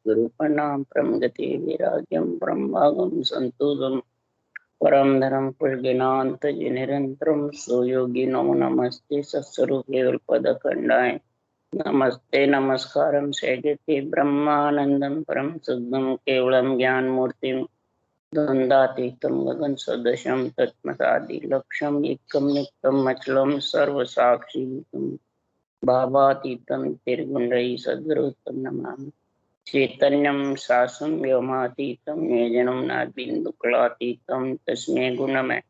गुरुपणाम परम गति विराग्यम ब्रह्मागम संतोषम परम धर्म पुष्गिनांत निरंतरम सुयोगिनो नमस्ते सत्स्वरूप केवल पद खंडाय नमस्ते नमस्कारम सहजते ब्रह्मानंदम परम शुद्धम केवलम ज्ञान मूर्ति द्वंद्वातीतम गगन सदृशम तत्मसादि लक्ष्यम एकम नित्यम अचलम सर्व साक्षी भावातीतम तिर्गुण सद्गुरुतम नमामि चैतन्यं शासं व्योमातीतं योजनं नाबिन्दुकलातीतं तस्मै गुणमय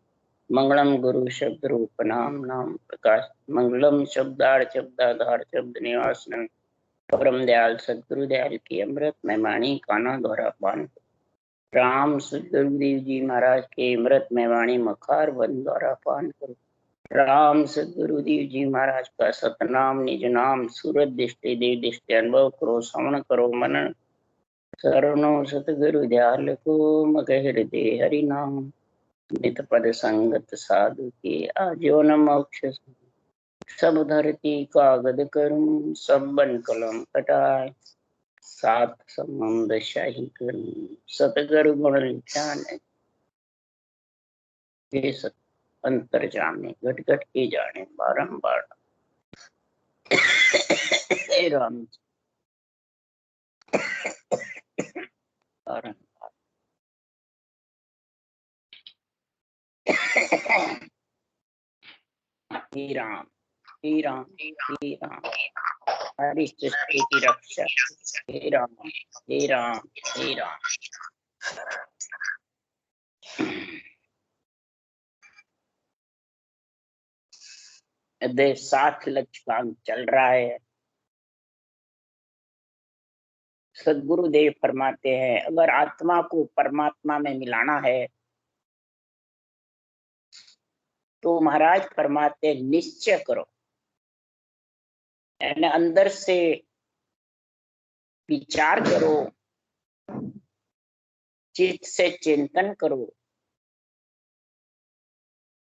मंगलम गुरु शब्द रूप नाम प्रकाश मंगलम शब्दार्थ शब्दाधार शब्द निवासन परम दयाल सदगुरु दयाल की अमृत में वाणी काना द्वारा पान राम सदगुरुदेव जी महाराज के अमृत में वाणी मखार वन द्वारा पान करो। राम सदगुरुदेव जी महाराज का सतनाम निज नाम सूरत दृष्टि देव दृष्टि अनुभव करो श्रवण करो मनन शरणो सतगुरु दयाल को मग हृदय हरि नाम नित पद संगत साधु के आजो न मोक्ष सब धरती कागद करूं सब बन कलम कटाए सात संबंध शाही करूं सतगुरु गुण ध्यान के सत अंतर जाने घट घट के जाने बारंबार राम बारंबार हे राम हे राम हे राम हरी सृष्टि की रक्षा हे राम हे राम हे राम। देश 7 लक्ष्य काम चल रहा है। सदगुरुदेव फरमाते हैं अगर आत्मा को परमात्मा में मिलाना है तो महाराज फरमाते निश्चय करो, यानी अंदर से विचार करो, चित्त से चिंतन करो,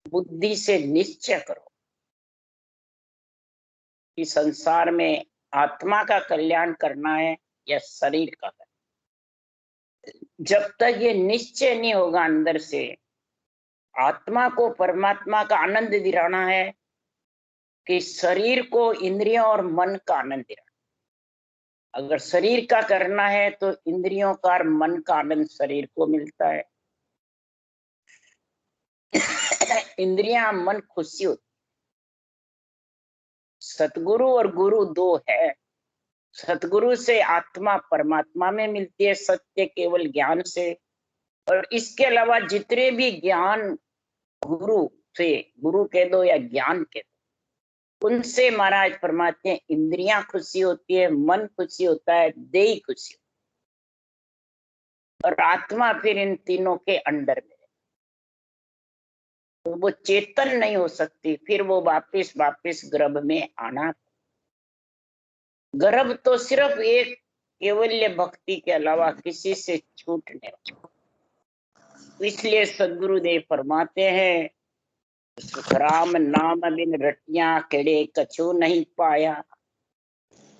बुद्धि से निश्चय करो कि संसार में आत्मा का कल्याण करना है या शरीर का करना। जब तक ये निश्चय नहीं होगा अंदर से आत्मा को परमात्मा का आनंद दिलाना है कि शरीर को इंद्रियों और मन का आनंद दिलाना। अगर शरीर का करना है तो इंद्रियों का और मन का आनंद शरीर को मिलता है। इंद्रियां मन खुशी होती। सतगुरु और गुरु दो है। सतगुरु से आत्मा परमात्मा में मिलती है सत्य केवल ज्ञान से, और इसके अलावा जितने भी ज्ञान गुरु से, गुरु कह दो या ज्ञान कह दो, उनसे महाराज फरमाते हैं इंद्रियां खुशी होती है, मन खुशी होता है, देह खुशी होती है, और आत्मा फिर इन तीनों के अंडर में। तो वो चेतन नहीं हो सकती, फिर वो वापिस गर्भ में आना। गर्भ तो सिर्फ एक केवल्य भक्ति के अलावा किसी से छूटने वाला। इसलिए सदगुरुदेव फरमाते हैं राम नाम बिन रटिया केड़े कछु नहीं पाया।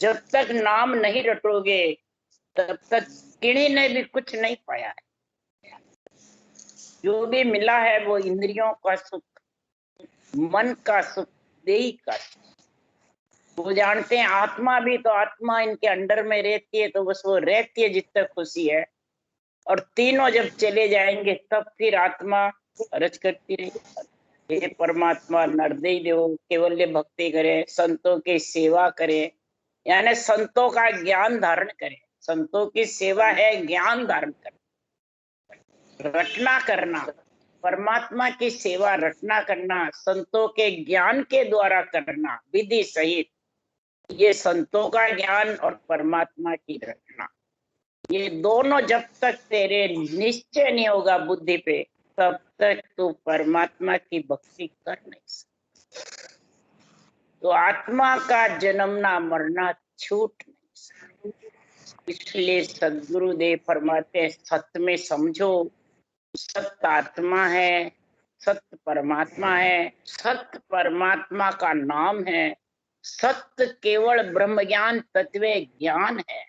जब तक नाम नहीं रटोगे तब तक किणी ने भी कुछ नहीं पाया है। जो भी मिला है वो इंद्रियों का सुख, मन का सुख, देह का सुख। वो जानते हैं आत्मा भी, तो आत्मा इनके अंडर में रहती है तो बस वो रहती है जित तक खुशी है, और तीनों जब चले जाएंगे तब फिर आत्मा रच करती रही। हे परमात्मा नरदय देव केवल्य भक्ति करे, संतों की सेवा करे, यानी संतों का ज्ञान धारण करे। संतों की सेवा है ज्ञान धारण करना, रटना करना। परमात्मा की सेवा रटना करना, संतों के ज्ञान के द्वारा करना विधि सहित। ये संतों का ज्ञान और परमात्मा की रचना, ये दोनों जब तक तेरे निश्चय नहीं होगा बुद्धि पे तब तक तू परमात्मा की भक्ति कर नहीं सकता। तो आत्मा का जन्मना मरना छूट नहीं सकता। इसलिए सदगुरुदेव फरमाते हैं सत्य में समझो, सत्य आत्मा है, सत्य परमात्मा है, सत्य परमात्मा का नाम है, सत्य केवल ब्रह्म ज्ञान तत्व ज्ञान है।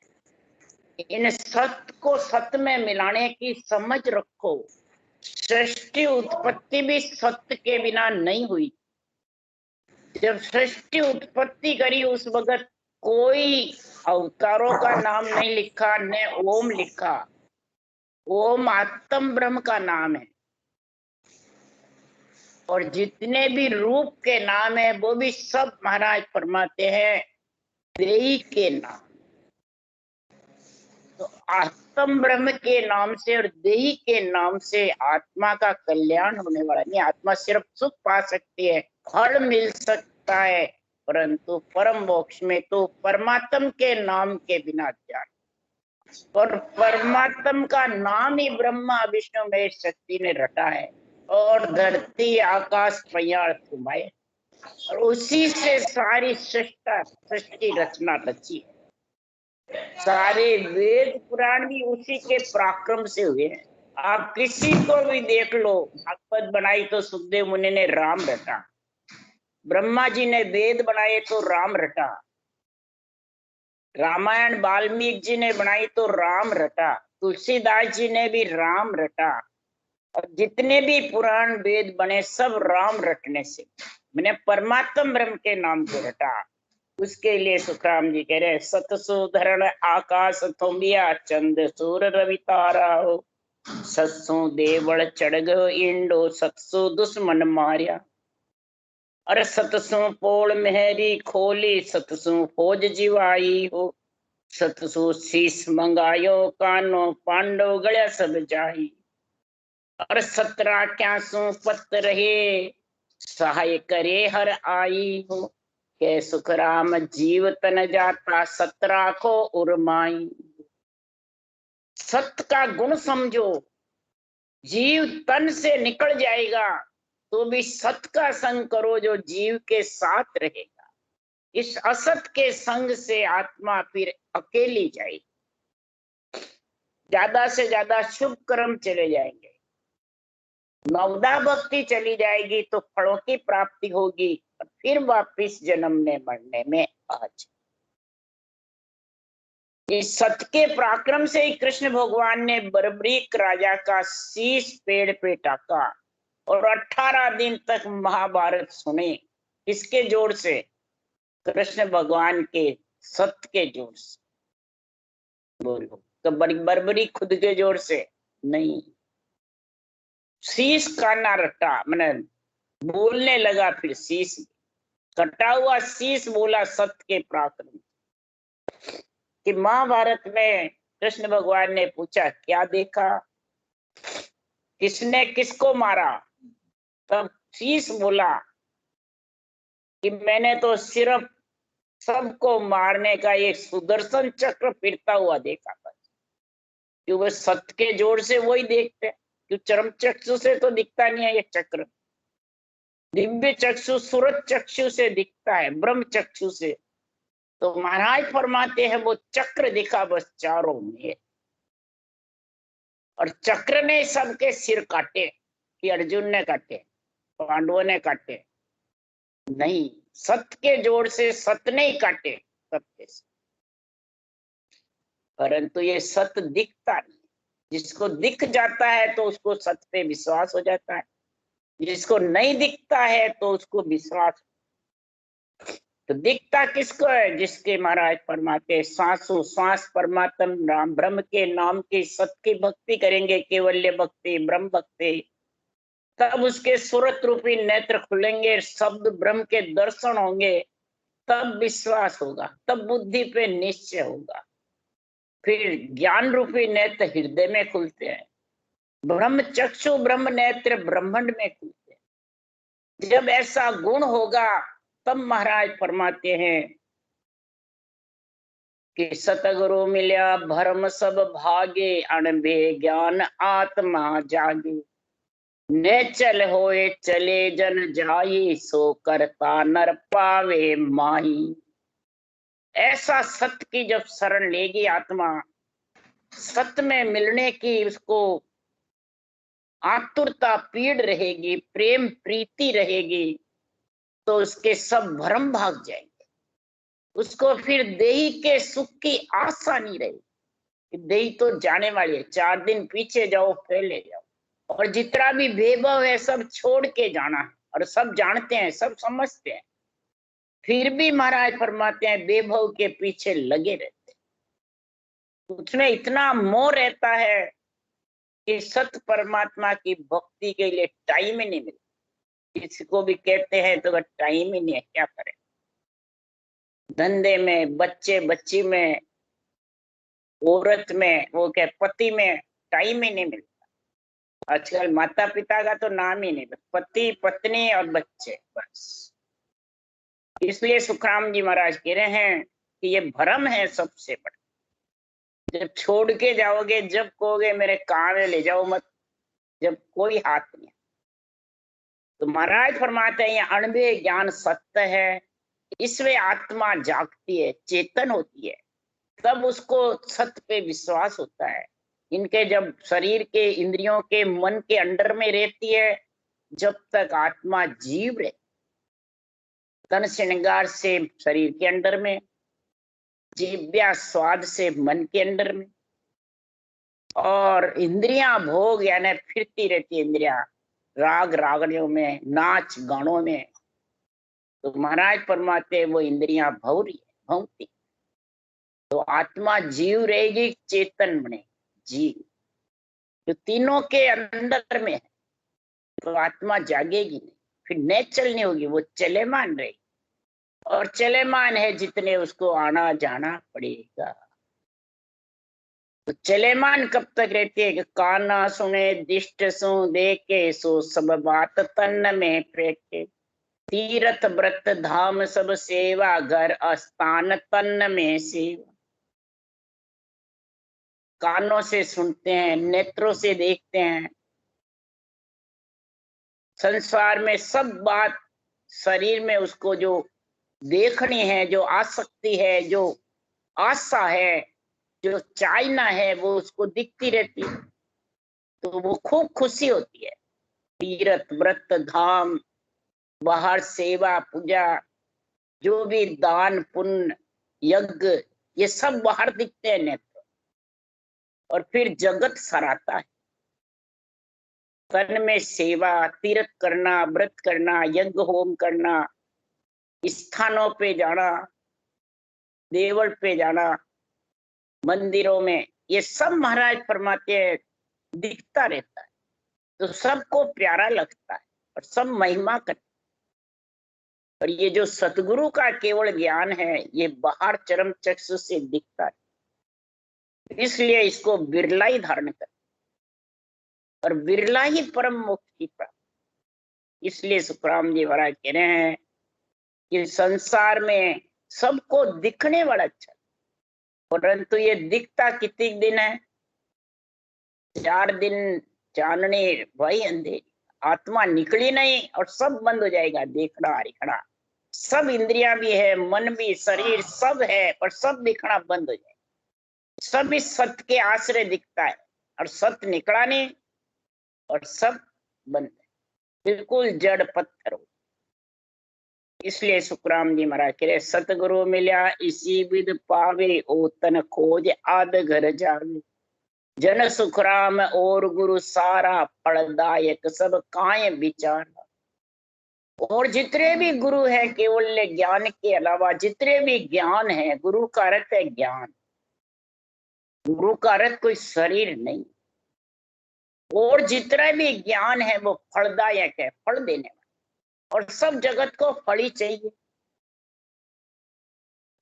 इन सत्य को सत्य में मिलाने की समझ रखो। सृष्टि उत्पत्ति भी सत्य के बिना नहीं हुई। जब सृष्टि उत्पत्ति करी उस वक्त कोई अवतारों का नाम नहीं लिखा, न ओम लिखा। ओम आत्म ब्रह्म का नाम है। और जितने भी रूप के नाम है वो भी सब महाराज फरमाते हैं देही के नाम। तो आत्म ब्रह्म के नाम से और देही के नाम से आत्मा का कल्याण होने वाला नहीं। आत्मा सिर्फ सुख पा सकती है, फल मिल सकता है, परंतु परम मोक्ष में तो परमात्म के नाम के बिना ज्ञान। और परमात्म का नाम ही ब्रह्मा विष्णु महेश शक्ति ने रटा है। और धरती आकाश पयार तुम्हारे, और उसी से सारी सृष्टि रचना रची है। सारे वेद पुराण भी उसी के पराक्रम से हुए हैं। आप किसी को भी देख लो, भागवत बनाई तो सुखदेव मुनि ने राम रटा, ब्रह्मा जी ने वेद बनाए तो राम रटा, रामायण वाल्मीकि जी ने बनाई तो राम रटा, तुलसीदास जी ने भी राम रटा। और जितने भी पुराण वेद बने सब राम रटने से, मैंने परमात्म ब्रह्म के नाम से रटा। उसके लिए सुखराम जी कह रहे सतसु धरण आकाश थोमिया चंद सूर रवि तारा हो, सत्सु देवल चढ़ गयो इंडो सतसु दुश्मन मारिया। अरे सतसु पोल मेहरी खोली सतसु फौज जीवाई हो, सतसु शीस मंगायो कानो पांडव गया सब जाही। और 17 क्या सु पत रहे सहाय करे हर आई हो, के सुखराम जीव तन जाता 17 को उर्माई। सत्य का गुण समझो, जीव तन से निकल जाएगा तो भी सत्य का संग करो जो जीव के साथ रहेगा। इस असत के संग से आत्मा फिर अकेली जाएगी। ज्यादा से ज्यादा शुभ कर्म चले जाएंगे, नवदा भक्ति चली जाएगी तो फलों की प्राप्ति होगी, और फिर वापिस जन्मने मरने में आज। इस सत्य के पराक्रम से ही कृष्ण भगवान ने बर्बरीक राजा का शीश पेड़ पे टाका और 18 दिन तक महाभारत सुने। किसके जोर से? कृष्ण भगवान के सत्य के जोर से। बोलो तो बर्बरीक खुद के जोर से नहीं। शीश काना रटा, मैंने बोलने लगा, फिर शीश कटा हुआ शीश बोला सत्य के पराक्रम। कि महाभारत में कृष्ण भगवान ने पूछा क्या देखा, किसने किसको मारा? तब शीश बोला कि मैंने तो सिर्फ सबको मारने का एक सुदर्शन चक्र फिरता हुआ देखा था। क्योंकि सत्य के जोर से वही देखते हैं, क्यों चरम चक्षु से तो दिखता नहीं है ये चक्र। दिव्य चक्षु सूरज चक्षु से दिखता है, ब्रह्म चक्षु से। तो महाराज फरमाते हैं वो चक्र दिखा बस चारों में, और चक्र ने सबके सिर काटे। कि अर्जुन ने काटे, पांडवों ने काटे? नहीं, सत्य के जोर से सत्य नहीं काटे सत्य से। परंतु ये सत्य दिखता नहीं। जिसको दिख जाता है तो उसको सत्य पे विश्वास हो जाता है, जिसको नहीं दिखता है तो उसको विश्वास। तो दिखता किसको है? जिसके महाराज फरमाते सांसों सांस परमात्म राम ब्रह्म के नाम की सत्य की भक्ति करेंगे, केवल्य भक्ति ब्रह्म भक्ति, तब उसके सूरत रूपी नेत्र खुलेंगे, शब्द ब्रह्म के दर्शन होंगे, तब विश्वास होगा, तब बुद्धि पे निश्चय होगा। फिर ज्ञान रूपी नेत्र हृदय में खुलते हैं, ब्रह्म चक्षु ब्रह्म नेत्र ब्रह्मांड में खुलते हैं। जब ऐसा गुण होगा तब महाराज फरमाते हैं कि सतगुरु मिल्या भरम सब भागे, अणबे ज्ञान आत्मा जागे, ने चल होए चले जन जाई, सो करता नर पावे माही। ऐसा सत्य की जब शरण लेगी आत्मा, सत्य में मिलने की उसको आतुरता पीड़ रहेगी, प्रेम प्रीति रहेगी, तो उसके सब भ्रम भाग जाएंगे। उसको फिर देही के सुख की आशा नहीं रहेगी। देही तो जाने वाली है, 4 दिन पीछे जाओ फिर ले जाओ, और जितना भी वैभव है सब छोड़ के जाना है। और सब जानते हैं, सब समझते हैं, फिर भी महाराज फरमाते हैं वैभव के पीछे लगे रहते हैं। उसमें इतना मोह रहता है कि सत परमात्मा की भक्ति के लिए टाइम ही नहीं मिलता। किसी को भी कहते हैं तो टाइम ही नहीं है, क्या करें, धंधे में, बच्चे बच्ची में, औरत में, वो क्या पति में टाइम ही नहीं मिलता। आजकल माता पिता का तो नाम ही नहीं, पति पत्नी और बच्चे बस। इसलिए सुखराम जी महाराज कह रहे हैं कि ये भ्रम है सबसे बड़ा। जब छोड़ के जाओगे, जब कहोगे मेरे काम में ले जाओ मत, जब कोई हाथ नहीं। तो महाराज फरमाते हैं ये अणबे ज्ञान सत्य है, इसमें आत्मा जागती है, चेतन होती है, तब उसको सत्य पे विश्वास होता है। इनके जब शरीर के, इंद्रियों के, मन के अंडर में रहती है, जब तक आत्मा जीव रहे, तन श्रृंगार से शरीर के अंदर में, जीव्या स्वाद से मन के अंदर में, और इंद्रियां भोग यानी फिरती रहती है इंद्रियां राग रागणियों में, नाच गानों में। तो महाराज फरमाते वो इंद्रियां भव रही है, भौंकती, तो आत्मा जीव रहेगी, चेतन बने जीव। जो तीनों के अंदर में है तो आत्मा जागेगी नहीं, फिर नेचल नहीं होगी, वो चलेमान रहेगी। और चलेमान है जितने उसको आना जाना पड़ेगा। तो चलेमान कब तक रहती है कि काना सुने, दिष्ट सु देखे, सो सब बात तन में फेंके, तीरथ व्रत धाम सब सेवा, घर स्थान तन में सेवा। कानों से सुनते हैं, नेत्रों से देखते हैं, संसार में सब बात, शरीर में उसको जो देखनी है, जो आसक्ति है, जो आशा है, जो चाहना है, वो उसको दिखती रहती है, तो वो खूब खुशी होती है। तीर्थ व्रत धाम, बाहर सेवा पूजा, जो भी दान पुण्य यज्ञ, ये सब बाहर दिखते हैं नेत्र। और फिर जगत सराता है, तन में सेवा, तीर्थ करना, व्रत करना, यज्ञ होम करना, स्थानों पे जाना, देवल पे जाना, मंदिरों में, ये सब महाराज फरमाते हैं दिखता रहता है, तो सबको प्यारा लगता है और सब महिमा करते हैं। और ये जो सतगुरु का केवल ज्ञान है, ये बाहर चरम चक्षु से दिखता है, इसलिए इसको बिरला ही धारण कर, और बिरला ही परम मोक्ष की प्राप्ति। इसलिए सुखराम जी महाराज कह रहे हैं कि संसार में सबको दिखने वाला अच्छा, परंतु ये दिखता कितने दिन है, 4 दिन चानने वही अंधेरी, आत्मा निकली नहीं और सब बंद हो जाएगा, देखना दिखना, सब इंद्रियां भी है, मन भी, शरीर सब है, पर सब दिखना बंद हो जाएगा। सब इस सत्य के आश्रय दिखता है, और सत्य निकला नहीं और सब बंद है, बिल्कुल जड़ पत्थर हो। इसलिए सुखराम जी महाराज कह रहे सतगुरु मिल्या इसी विद पावे, ओ तन खोज आद घर जावे, जन सुखराम और गुरु सारा, फलदायक सब काय विचार। और जितने भी गुरु है, केवल ज्ञान के अलावा जितने भी ज्ञान है, गुरु का अर्थ है ज्ञान, गुरु का अर्थ कोई शरीर नहीं। और जितना भी ज्ञान है वो फलदायक है, फल देने वाला, और सब जगत को फल ही चाहिए।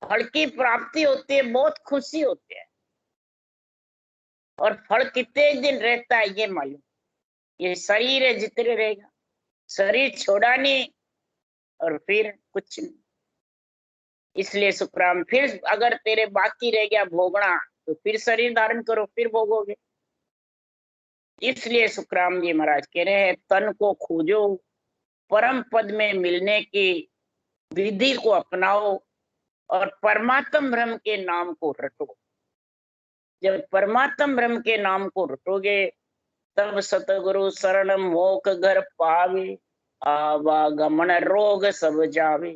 फल की प्राप्ति होती है, बहुत खुशी होती है, और फल कितने दिन रहता है ये मालूम, ये शरीर है जितने रहेगा, शरीर छोड़ा नहीं और फिर कुछ नहीं। इसलिए सुखराम, फिर अगर तेरे बाकी रह गया भोगना, तो फिर शरीर धारण करो, फिर भोगोगे। इसलिए सुखराम जी महाराज कह रहे हैं तन को खोजो, परम पद में मिलने की विधि को अपनाओ, और परमात्म ब्रह्म के नाम को रटो। जब परमात्म ब्रह्म के नाम को रटोगे, तब सतगुरु शरण मोक घर पावे, आवागमन रोग सब जावे,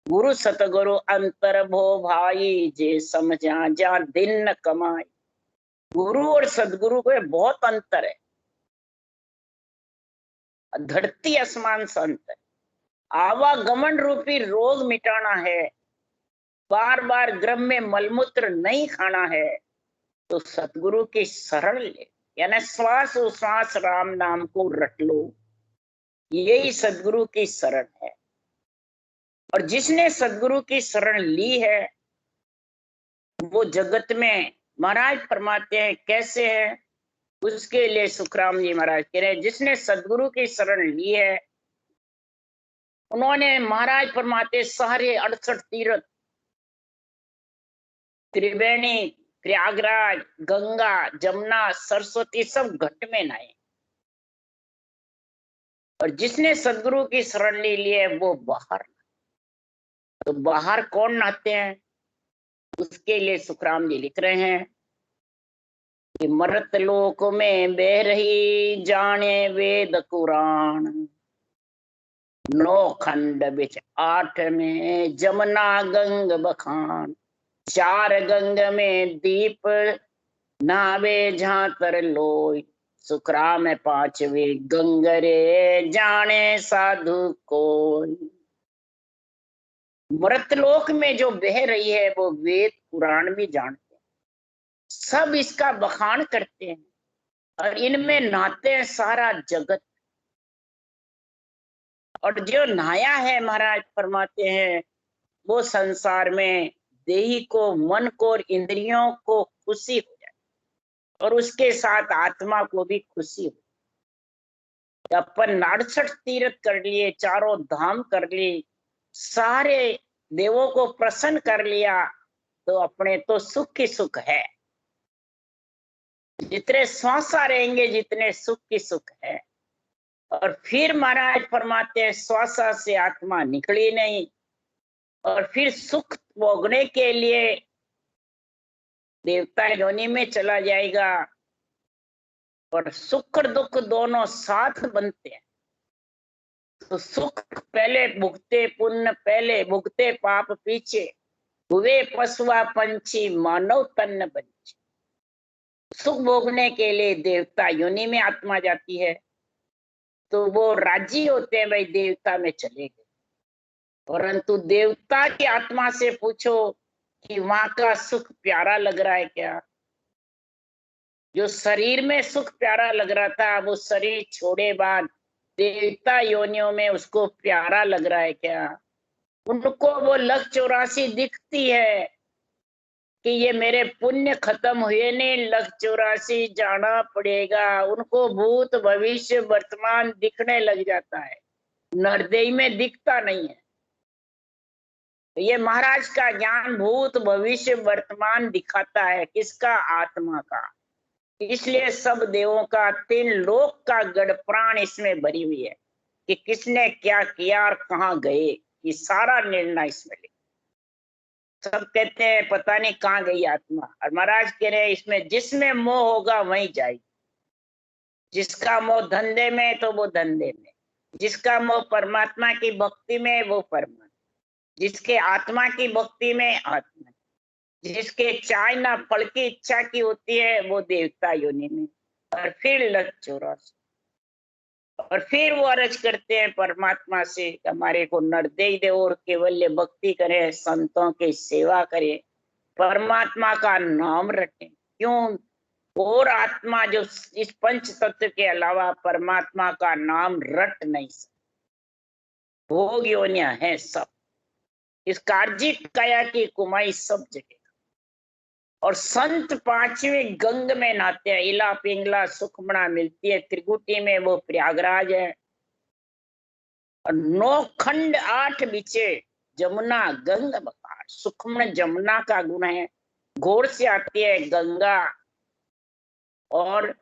गुरु सतगुरु अंतर भो भाई, जे समझा जा दिन न कमाई। गुरु और सदगुरु को बहुत अंतर है, धरती आसमान सा अंतर है। आवागमन रूपी रोग मिटाना है, बार बार गर्भ में मलमूत्र नहीं खाना है, तो सतगुरु की शरण ले, यानी श्वास उश्वास राम नाम को रट लो, यही सदगुरु की शरण है। और जिसने सदगुरु की शरण ली है वो जगत में, महाराज फरमाते हैं कैसे है, उसके लिए सुखराम जी महाराज कह रहे हैं, जिसने सदगुरु की शरण ली है उन्होंने, महाराज फरमाते, सारे 68 तीर्थ, त्रिवेणी, प्रयागराज, गंगा, जमुना, सरस्वती सब घट में नहाए। और जिसने सदगुरु की शरण ले ली है वो बाहर, तो बाहर कौन नहाते हैं, उसके लिए सुखराम जी लिख रहे हैं कि मरत लोक में बह रही जाने वेद कुरान, 9 खंड बिच 8 में जमुना गंग बखान, 4 गंग में दीप नावे जहां तर लोय, सुखराम 5वीं गंगरे जाने साधु कोई। मृतलोक में जो बह रही है वो वेद पुराण भी जानते हैं, सब इसका बखान करते हैं और इनमें नहाते हैं सारा जगत। और जो नहाया है, महाराज फरमाते हैं, वो संसार में देही को, मन को और इंद्रियों को खुशी हो जाए, और उसके साथ आत्मा को भी खुशी हो। अपन 68 तीर्थ कर लिए, चारों धाम कर लिए, सारे देवों को प्रसन्न कर लिया, तो अपने तो सुख ही सुख है। जितने श्वासा रहेंगे जितने सुख ही सुख है। और फिर महाराज फरमाते हैं श्वासा से आत्मा निकली नहीं, और फिर सुख भोगने के लिए देवता योनि में चला जाएगा, और सुख और दुख दोनों साथ बनते हैं। तो सुख पहले भुगते पुण्य, पहले भुगते पाप पीछे, हुए पशुआ पंछी मानव तन्न बंची। सुख भोगने के लिए देवता योनि में आत्मा जाती है, तो वो राजी होते हैं, भाई देवता में चले गए। परंतु देवता की आत्मा से पूछो कि वहां का सुख प्यारा लग रहा है क्या? जो शरीर में सुख प्यारा लग रहा था, वो शरीर छोड़े बाद देवता योनियों में उसको प्यारा लग रहा है क्या? उनको वो लख 84 दिखती है कि ये मेरे पुण्य खत्म हुए नहीं, लख 84 जाना पड़ेगा। उनको भूत भविष्य वर्तमान दिखने लग जाता है, नरदेही में दिखता नहीं है। ये महाराज का ज्ञान भूत भविष्य वर्तमान दिखाता है, किसका? आत्मा का। इसलिए सब देवों का, 3 लोक का गढ़ प्राण इसमें भरी हुई है कि किसने क्या किया और कहाँ गए, ये सारा निर्णय इसमें लिखा। सब कहते हैं पता नहीं कहाँ गई आत्मा, और महाराज कह रहे हैं इसमें जिसमें मोह होगा वहीं जाएगी। जिसका मोह धंधे में तो वो धंधे में, जिसका मोह परमात्मा की भक्ति में वो परमात्मा, जिसके आत्मा की भक्ति में आत्मा, जिसके चाय ना फल की इच्छा की होती है वो देवता योनि में। और फिर लख 84, और फिर वो अर्ज करते हैं परमात्मा से, हमारे को नरदेही दे और केवल्य भक्ति करे, संतों की सेवा करे, परमात्मा का नाम रटे। क्यों? और आत्मा जो इस पंच तत्व के अलावा परमात्मा का नाम रट नहीं सकती। भोग योनिया है सब, इस कार्जिक काया की कुमाई सब जगह। और संत 5वीं गंग में नहाते हैं, इला पिंगला सुखमणा मिलती है, त्रिकुटी में वो प्रयागराज है। और 9 खंड 8 बीचे जमुना गंग बकार, सुखमण जमुना का गुण है, घोर से आती है गंगा। और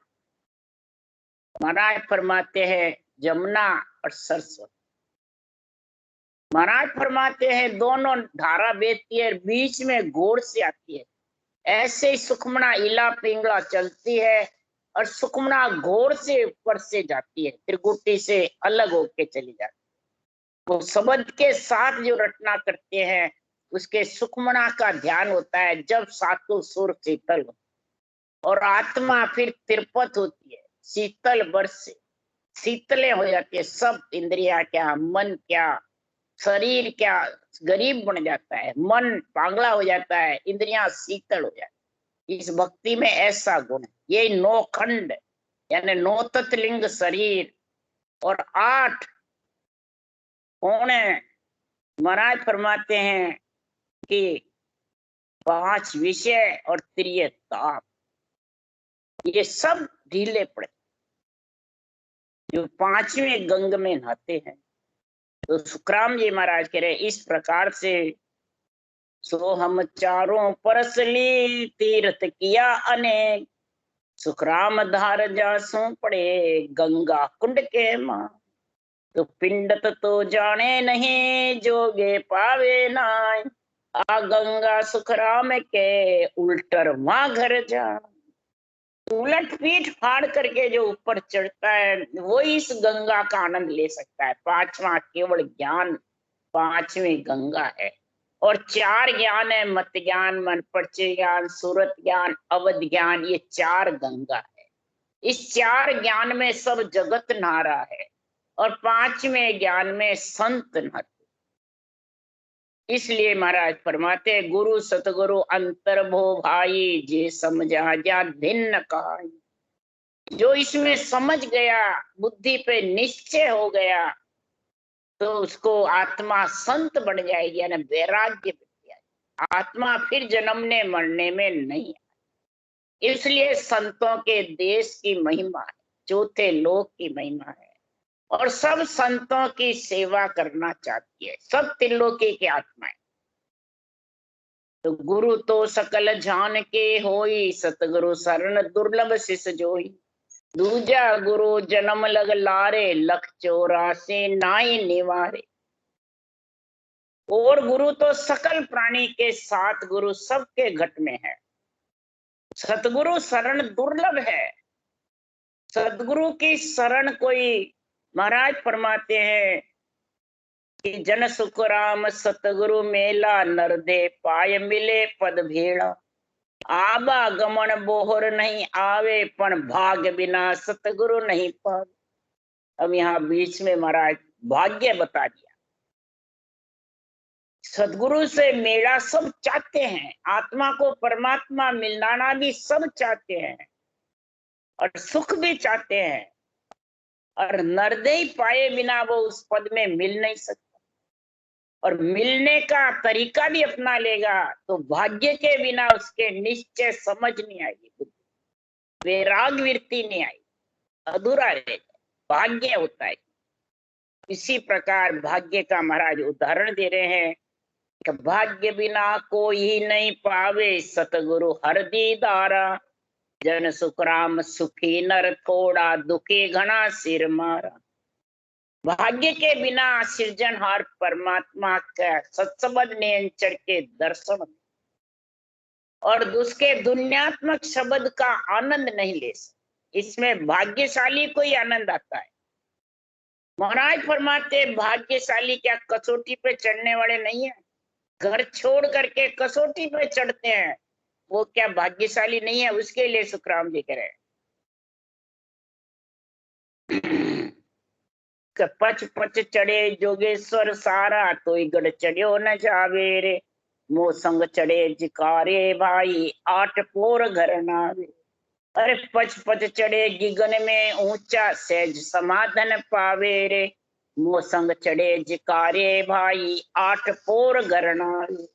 महाराज फरमाते हैं जमुना और सरस्वती, महाराज फरमाते हैं दोनों धारा बेहती है, बीच में घोर से आती है। ऐसे ही सुखमणा इला पिंगला चलती है, और सुखमणा घोर से ऊपर से जाती है, त्रिकुटी से अलग होके चली जाती है। वो शब्द के साथ जो रचना करते हैं उसके सुखमणा का ध्यान होता है, जब सातों सुर शीतल हो। और आत्मा फिर तिरपत होती है, शीतल वर्ष से शीतले हो जाती है। सब इंद्रिया क्या, मन क्या, शरीर क्या गरीब बन जाता है, मन पागला हो जाता है, इंद्रियां शीतल हो जाती है। इस भक्ति में ऐसा गुण है। ये 9 खंड यानी 9 तत्लिंग शरीर और 8 कौन है? महाराज फरमाते हैं कि 5 विषय और 3 ताप, ये सब ढीले पड़े जो 5वें गंग में नहाते हैं। तो सुखराम जी महाराज कह रहे इस प्रकार से सो हम चारों परस ली तीर्थ किया अनेक, सुखराम धार जासों पड़े गंगा कुंड के मां। तो पिंडत तो जाने नहीं जोगे पावे नाय, आ गंगा सुखराम के उल्टर मां घर जा। उलट पीठ फाड़ करके जो ऊपर चढ़ता है वो इस गंगा का आनंद ले सकता है। 5वां केवल ज्ञान 5वीं गंगा है। और 4 ज्ञान है, मत ज्ञान, मन परिचय ज्ञान, सूरत ज्ञान, अवध ज्ञान, ये 4 गंगा है। इस 4 ज्ञान में सब जगत नहा रहा है और 5वें ज्ञान में संत नहाते। इसलिए महाराज फरमाते गुरु सतगुरु अंतर भो भाई, जे समझा जा भिन्न कहाई। जो इसमें समझ गया, बुद्धि पे निश्चय हो गया, तो उसको आत्मा संत बन जाएगी, यानी वैराग्य बन जाएगी। आत्मा फिर जन्मने मरने में नहीं। इसलिए संतों के देश की महिमा है, चौथे लोक की महिमा है। और सब संतों की सेवा करना चाहती है, सब त्रिलोकी की आत्माएं। तो गुरु तो सकल जान के होई, सतगुरु शरण दुर्लभ शिष जोई। दूजा गुरु जन्म लग लारे, लख 84 नाई निवारे। और गुरु तो सकल प्राणी के साथ गुरु सबके घट में है। सतगुरु शरण दुर्लभ है। सतगुरु की शरण कोई, महाराज फरमाते हैं कि जन सुख राम सतगुरु मेला, नर दे पाय मिले पद भेड़ा। आबा गमन बोहर नहीं आवे, पण भाग्य बिना सतगुरु नहीं पावे। अब यहाँ बीच में महाराज भाग्य बता दिया। सदगुरु से मेरा सब चाहते हैं, आत्मा को परमात्मा मिलाना भी सब चाहते हैं और सुख भी चाहते हैं। और नरदेह पाए बिना वो उस पद में मिल नहीं सकता। और मिलने का तरीका भी अपना लेगा तो भाग्य के बिना उसके निश्चय समझ नहीं आएगी, वैराग वृत्ति नहीं आएगी, अधूरा रहेगा, भाग्य होता है। इसी प्रकार भाग्य का महाराज उदाहरण दे रहे हैं कि भाग्य बिना कोई नहीं पावे, सतगुरु हर दीदारा। जन सुखराम सुखी नर थोड़ा, दुखी घना सिर मारा। भाग्य के बिना सृजनहार परमात्मा का सत्संबंध ने चढ़ के दर्शन और उसके दुनियात्मक शब्द का आनंद नहीं ले सकते। इसमें भाग्यशाली को ही आनंद आता है। महाराज फरमाते भाग्यशाली क्या कसौटी पे चढ़ने वाले नहीं है? घर छोड़ करके कसौटी पे चढ़ते हैं, वो क्या भाग्यशाली नहीं है? उसके लिए सुखराम जी कह रहे हैं पच पच चढ़े जोगेश्वर सारा, तो गढ़ चढ़ियो न जावे रे। मोह संग चढ़े जिकारे भाई, 8 पोर घर नावे। अरे पच पच चढ़े गिगन में ऊंचा, सहज समाधन पावे रे। मोह संग चढ़े जिकारे भाई, 8 पोर घर नावे।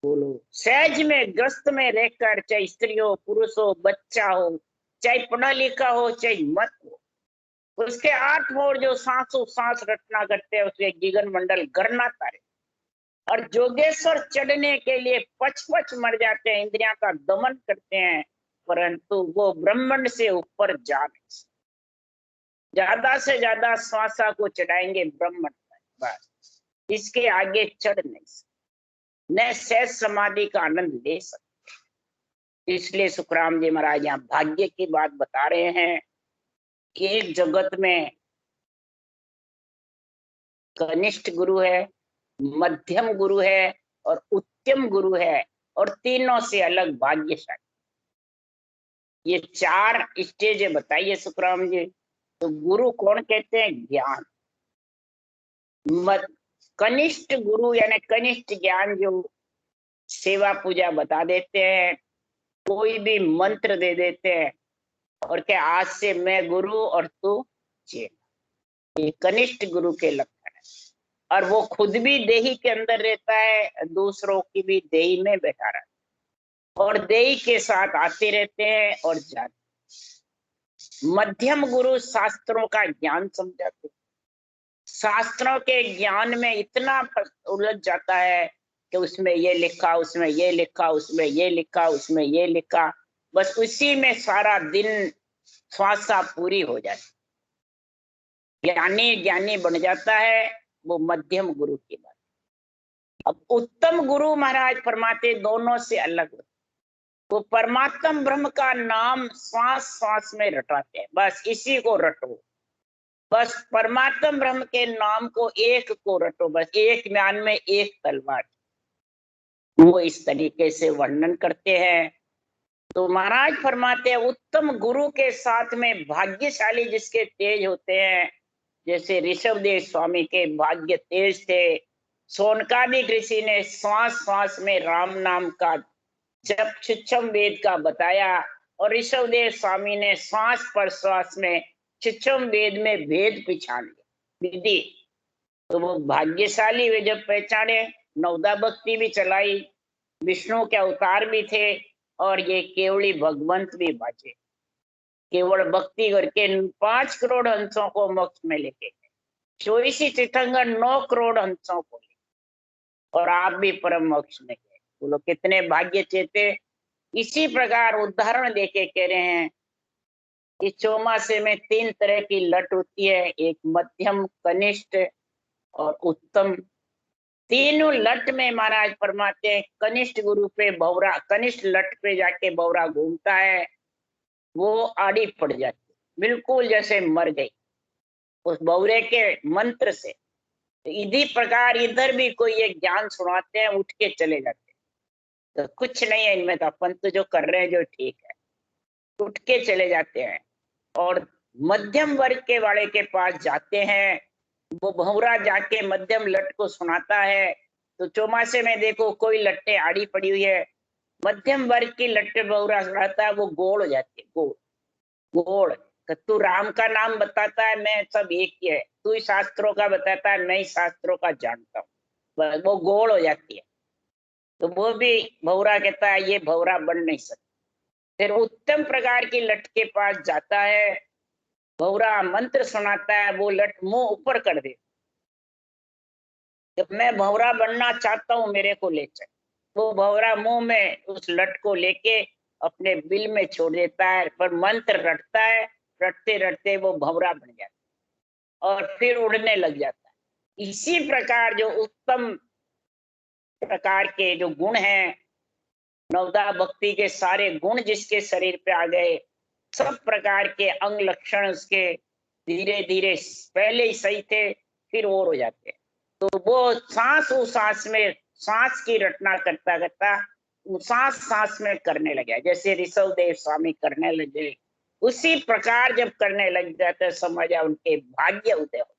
बोलो, सहज में ग्रस्त में रहकर, चाहे स्त्री हो, पुरुष हो, बच्चा हो, चाहे पढ़ा लिखा हो, चाहे मत हो, उसके 8 मोड़ जो सांसों सांस रटना करते हैं, उसके गिगन मंडल गरना तारे। और जोगेश्वर चढ़ने के लिए पच पच मर जाते हैं, इंद्रियां का दमन करते हैं, परंतु वो ब्रह्मांड से ऊपर जा नहीं सकते। ज्यादा से ज्यादा श्वासा को चढ़ाएंगे ब्रह्मांड तक, बस इसके आगे चढ़ नहीं सकते, न सहज समाधि का आनंद ले सकते। इसलिए सुखराम जी महाराज यहाँ भाग्य की बात बता रहे हैं कि एक जगत में कनिष्ठ गुरु है, मध्यम गुरु है और उत्तम गुरु है, और तीनों से अलग भाग्यशाली। ये 4 स्टेज बताइए सुखराम जी। तो गुरु कौन कहते हैं? ज्ञान। कनिष्ठ गुरु यानी कनिष्ठ ज्ञान, जो सेवा पूजा बता देते हैं, कोई भी मंत्र दे देते हैं और क्या आज से मैं गुरु और तू चेला, ये कनिष्ठ गुरु के लक्षण है। और वो खुद भी देही के अंदर रहता है, दूसरों की भी देही में बैठा रहता है और देही के साथ आते रहते हैं और जाते। मध्यम गुरु शास्त्रों का ज्ञान समझाते, शास्त्रों के ज्ञान में इतना उलझ जाता है कि उसमें ये लिखा, उसमें ये लिखा, उसमें ये लिखा, उसमें ये लिखा, बस उसी में सारा दिन श्वासा पूरी हो जाती। ज्ञानी ज्ञानी बन जाता है, वो मध्यम गुरु की बात। अब उत्तम गुरु महाराज फरमाते दोनों से अलग होते, वो परमात्म ब्रह्म का नाम श्वास श्वास में रटाते हैं, बस इसी को रटो, बस परमात्म ब्रह्म के नाम को एक को रटो, बस एक म्यान में एक तलवार। वो इस तरीके से वर्णन करते हैं। तो महाराज फरमाते हैं उत्तम गुरु के साथ में भाग्यशाली जिसके तेज होते हैं, जैसे ऋषभदेव स्वामी के भाग्य तेज थे। सोनकादिक ऋषि ने श्वास श्वास में राम नाम का जप छिछम वेद का बताया और ऋषभदेव स्वामी ने श्वास पर श्वास में छिछम वेद में भेद पहचान विधि। तो वो भाग्यशाली वे जब पहचाने, नवदा भक्ति भी चलाई, विष्णु के अवतार भी थे और ये केवली भगवंत भी बाजे, केवल भक्ति करके 5 करोड़ हंसों को मोक्ष में लेके गए, 24 तीर्थंकर 9 करोड़ हंसों को ले, और आप भी परम मोक्ष में गए। बोलो कितने भाग्य चेते। इसी प्रकार उदाहरण देके कह रहे हैं, इस चौमासे में 3 तरह की लट होती है, एक मध्यम, कनिष्ठ और उत्तम। तीनों लट में महाराज फरमाते हैं कनिष्ठ गुरु पे भौरा, कनिष्ठ लट पे जाके भौरा घूमता है, वो आड़ी पड़ जाती, बिल्कुल जैसे मर गई उस भौरे के मंत्र से। इसी प्रकार इधर भी कोई एक ज्ञान सुनाते हैं, उठ के चले जाते हैं, तो कुछ नहीं है इनमें, तो अपन तो जो कर रहे हैं जो ठीक है, उठ के चले जाते हैं। और मध्यम वर्ग के वाले के पास जाते हैं, वो भौरा जाके मध्यम लट को सुनाता है, तो चौमासे में देखो कोई लट्टे आड़ी पड़ी हुई है, मध्यम वर्ग की लट्टे भौरा सुनाता है, वो गोल हो जाती है, गोल गोल। तू राम का नाम बताता है, मैं सब एक ही है, तू शास्त्रों का बताता है, मैं शास्त्रों का जानता हूँ, वो गोल हो जाती है। तो वो भी भौरा कहता है ये भौरा बन नहीं सकता। फिर उत्तम प्रकार की लट के पास जाता है, भौरा मंत्र सुनाता है, वो लट मुंह ऊपर कर दे, जब मैं भौरा बनना चाहता हूँ मेरे को ले चल। वो भौरा मुंह में उस लट को लेके अपने बिल में छोड़ देता है, पर मंत्र रटता है, रटते रटते वो भौरा बन जाता है और फिर उड़ने लग जाता है। इसी प्रकार जो उत्तम प्रकार के जो गुण हैं, नवदा भक्ति के सारे गुण जिसके शरीर पे आ गए, सब प्रकार के अंग लक्षण उसके धीरे धीरे पहले ही सही थे, फिर और हो जाते हैं। तो वो सांस में सांस की रचना करता करता सांस सांस में करने लगे, जैसे ऋषभदेव स्वामी करने लगे, उसी प्रकार जब करने लग जाते समझ आ उनके भाग्य उदय हो।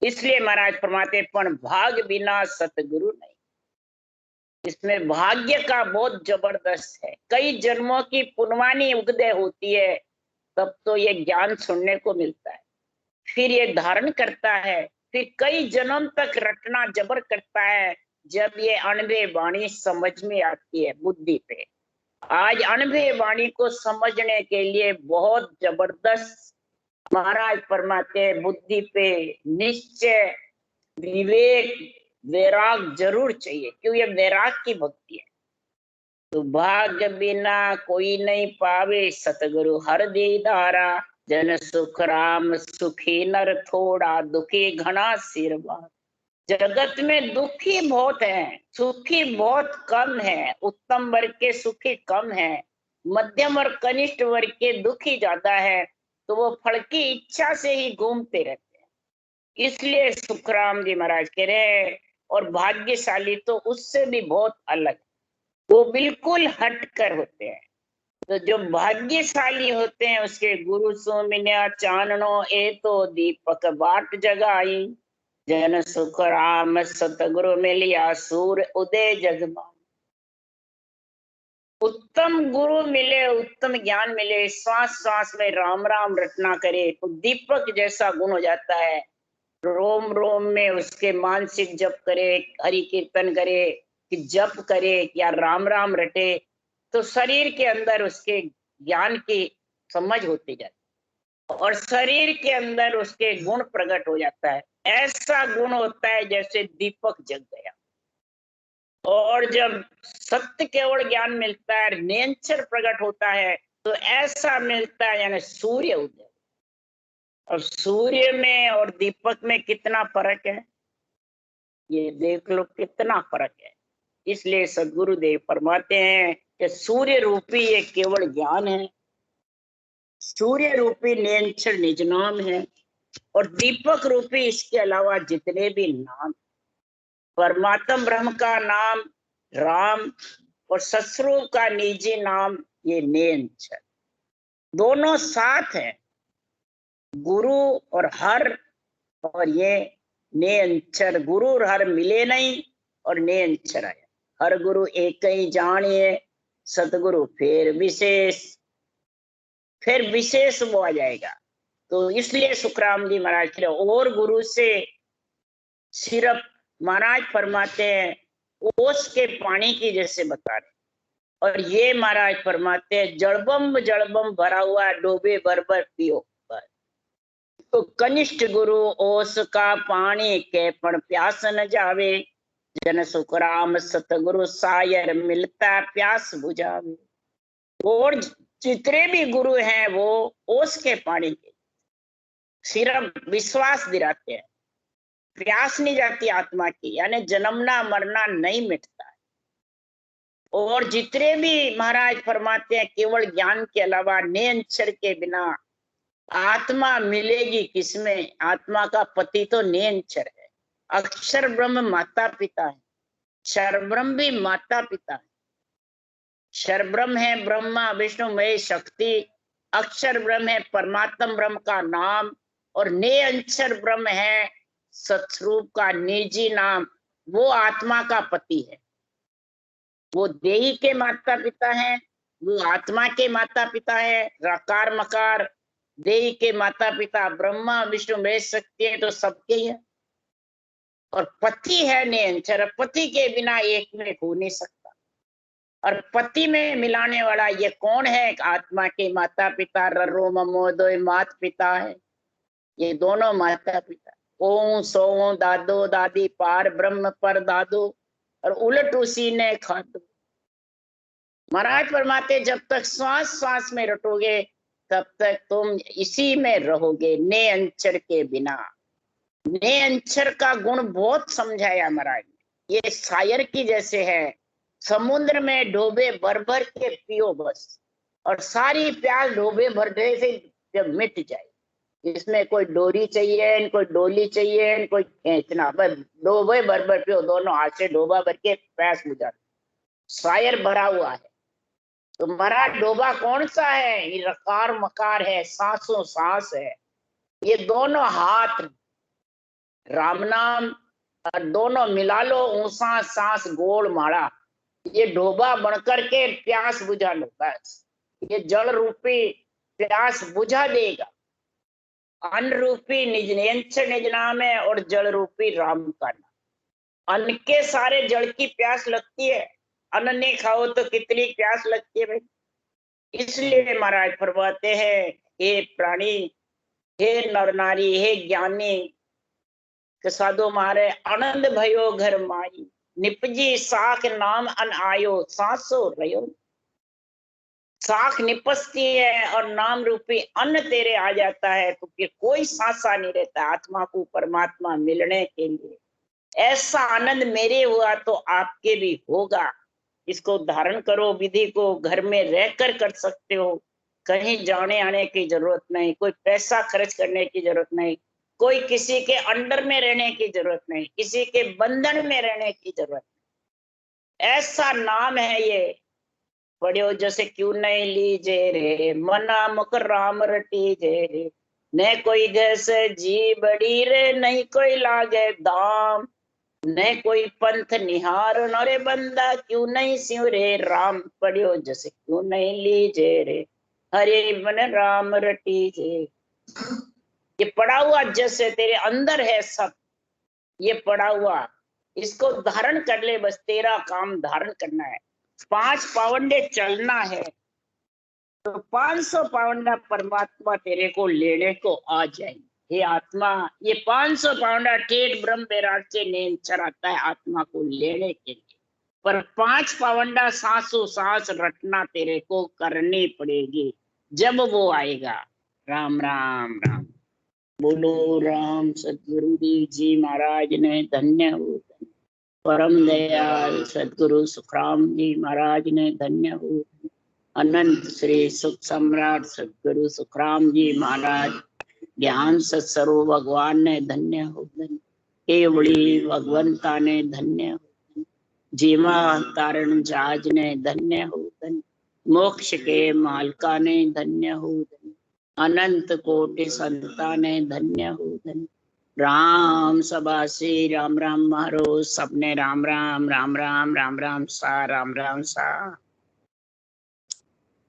इसलिए महाराज फरमाते पण भाग बिना सतगुरु नहीं। इसमें भाग्य का बहुत जबरदस्त है, कई जन्मों की पुनवानी उदय होती है, तब तो ये ज्ञान सुनने को मिलता है, फिर ये धारण करता है, फिर कई जन्म तक रटना जबर करता है, जब ये अनभे वाणी समझ में आती है बुद्धि पे। आज अनभे वाणी को समझने के लिए बहुत जबरदस्त महाराज फरमाते हैं, बुद्धि पे निश्चय, विवेक, वैराग जरूर चाहिए, क्यों ये वैराग की भक्ति है। तो भाग्य बिना कोई नहीं पावे सतगुरु हर दीदारा, जन सुख राम सुखी नर थोड़ा, दुखी घना सिरवा। जगत में दुखी बहुत है, सुखी बहुत कम है। उत्तम वर्ग के सुखी कम है, मध्यम और कनिष्ठ वर्ग के दुखी ज्यादा है, तो वो फल की इच्छा से ही घूमते रहते हैं। इसलिए सुखराम जी महाराज कह रहे हैं, और भाग्यशाली तो उससे भी बहुत अलग, वो बिल्कुल हटकर होते हैं, तो जो भाग्यशाली होते हैं उसके गुरु सो मिल्या चाननो ए तो दीपक बाट जगाई, जन सुख राम सतगुरु मिलिया सूर उदय जगमा। उत्तम गुरु मिले, उत्तम ज्ञान मिले, श्वास श्वास में राम राम रटना करे तो दीपक जैसा गुण हो जाता है। रोम रोम में उसके मानसिक जप करे, हरि कीर्तन करे कि जप करे या राम राम रटे, तो शरीर के अंदर उसके ज्ञान की समझ होती जाती और शरीर के अंदर उसके गुण प्रकट हो जाता है। ऐसा गुण होता है जैसे दीपक जग गया। और जब सत्य केवल ज्ञान मिलता है, नेचर प्रकट होता है, तो ऐसा मिलता है यानी सूर्य उदय। और सूर्य में और दीपक में कितना फर्क है, ये देख लो कितना फर्क है। इसलिए सदगुरुदेव फरमाते हैं कि सूर्य रूपी ये केवल ज्ञान है, सूर्य रूपी नेचर निज नाम है, और दीपक रूपी इसके अलावा जितने भी नाम, परमात्म ब्रह्म का नाम राम और ससुर का निजी नाम ये नेंचर, दोनों साथ है, गुरु और हर। और ये नेंचर, गुरु और हर मिले नहीं और नेंचर आया। हर गुरु एक ही जानिए, सतगुरु फिर विशेष वो आ जाएगा। तो इसलिए सुखराम जी महाराज और गुरु से सिर्फ महाराज फरमाते हैं ओस के पानी की जैसे बता रहे, और ये महाराज फरमाते हैं जड़बम भरा हुआ डोबे भर भर पियो। तो कनिष्ठ गुरु ओस का पानी के पण प्यास न जावे, जन सुख राम सतगुरु सायर मिलता प्यास बुझावे। और जितने भी गुरु हैं वो ओस के पानी के सिर्फ विश्वास दिलाते हैं, प्यास नहीं जाती आत्मा की, यानी जन्मना मरना नहीं मिटता है। और जितने भी महाराज फरमाते हैं केवल ज्ञान के अलावा नेंचर के बिना आत्मा मिलेगी किसमें? आत्मा का पति तो नेंचर है। अक्षर ब्रह्म माता पिता है, क्षर ब्रह्म भी माता पिता है। क्षर ब्रह्म है ब्रह्मा विष्णु महेश शक्ति, अक्षर ब्रह्म है परमात्म ब्रह्म का नाम, और नेंचर ब्रह्म है सतस्वरूप का निजी नाम। वो आत्मा का पति है, वो देही के माता पिता है, वो आत्मा के माता पिता है। रकार मकार देही के माता पिता ब्रह्मा विष्णु महेश शक्ति है तो सबके ही है। और पति है नेंचर, पति के बिना एक में हो नहीं सकता। और पति में मिलाने वाला ये कौन है? आत्मा के माता पिता ररो ममो दो मात पिता है, ये दोनों माता पिता। ओ सो दादो दादी पार ब्रह्म पर दादो, और उलट उसी ने खादो। महाराज फरमाते जब तक श्वास श्वास में रटोगे तब तक तुम इसी में रहोगे, ने अंचर के बिना। ने अंचर का गुण बहुत समझाया महाराज ने। ये शायर की जैसे है, समुद्र में डोबे भर भर के पियो बस, और सारी प्यास डोबे भरने से जब मिट जाए, इसमें कोई डोरी चाहिए, कोई डोली चाहिए, कोई खींचना, बस डोबे भर भर पियो, दोनों हाथ से डोबा भर के प्यास बुझा। शायर भरा हुआ है तो मरा डोबा कौन सा है? ये रकार मकार है, सांसों सांस है। ये दोनों हाथ राम नाम और दोनों मिला लो, ऊंसा सांस गोल माड़ा, ये डोबा बनकर के प्यास बुझा लो बस। ये जल रूपी प्यास बुझा देगा। अन्न रूपी निज नाम है और जल रूपी राम का नाम। अन्न के सारे जल की प्यास लगती है, अन्न नहीं खाओ तो कितनी प्यास लगती है भाई। इसलिए महाराज फरमाते हैं हे प्राणी, हे नर नारी, हे ज्ञानी, के साधु मारे आनंद भयो घर माई, निपजी साख नाम अन आयो सांसो रयो। साख निपसती है और नाम रूपी अन्न तेरे आ जाता है तो फिर कोई सांसा नहीं रहता आत्मा को परमात्मा मिलने के लिए। ऐसा आनंद मेरे हुआ तो आपके भी होगा। इसको धारण करो, विधि को घर में रहकर कर सकते हो, कहीं जाने आने की जरूरत नहीं, कोई पैसा खर्च करने की जरूरत नहीं, कोई किसी के अंडर में रहने की जरूरत नहीं, किसी के बंधन में रहने की जरूरत नहीं। ऐसा नाम है ये पढ़ियो जैसे क्यों नहीं लीजे रे, मना मुख राम रटीजे रे। न कोई घस जी बड़ी रे, नहीं कोई लागे दाम, न कोई पंथ निहार, रे बंदा क्यों नहीं स्यू रे राम। पढ़ियो जैसे क्यों नहीं लीजे रे, हरे मन राम रटीजे। ये पड़ा हुआ जैसे तेरे अंदर है सब, ये पड़ा हुआ, इसको धारण कर ले, बस तेरा काम धारण करना है। 5 पावंडे चलना है तो 500 पावंडा परमात्मा तेरे को लेने को आ जाएंगे। हे आत्मा, ये 500 पावंडा ठेठ ब्रह्म बैराग से नेम चराता है आत्मा को लेने के लिए, पर 5 पावंडा सांसों सांस रटना तेरे को करनी पड़ेगी, जब वो आएगा। राम राम राम। बोलो राम सदगुरु देव जी महाराज ने धन्य हो। परम दयाल सदगुरु सुखराम जी महाराज ने धन्य हो। अनंत श्री सुख सम्राट सदगुरु सुखराम जी महाराज ज्ञान सत्सरो भगवान ने धन्य हो। केवड़ी भगवंता ने धन्य हो। जीवा तारण जहाज ने धन्य हो। मोक्ष के मालका ने धन्य हो। अनंत कोटि संता ने धन्य हो। राम सभा से राम राम मारो सबने, राम राम राम राम राम राम सा, राम राम सा।